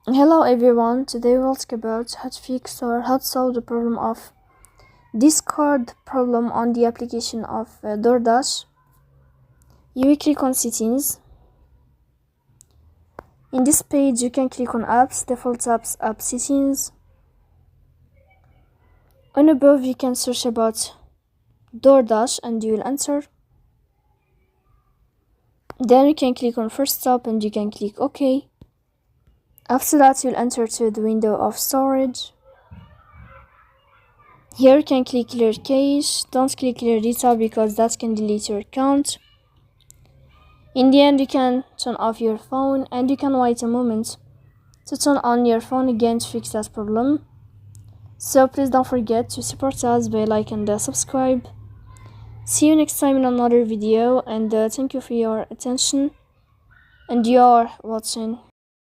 Hello everyone, today we'll talk about how to fix or how to solve the problem of discard problem on the application of DoorDash. You will click on settings. In this page you can click on apps, default apps, app settings. On above you can search about DoorDash and you will enter. Then you can click on first stop and you can click OK. After that you'll enter to the window of storage. Here you can click clear cache. Don't click clear data because that can delete your account. In the end you can turn off your phone and you can wait a moment to turn on your phone again to fix that problem. So please don't forget to support us by like and subscribe. See you next time in another video, and thank you for your attention and your watching.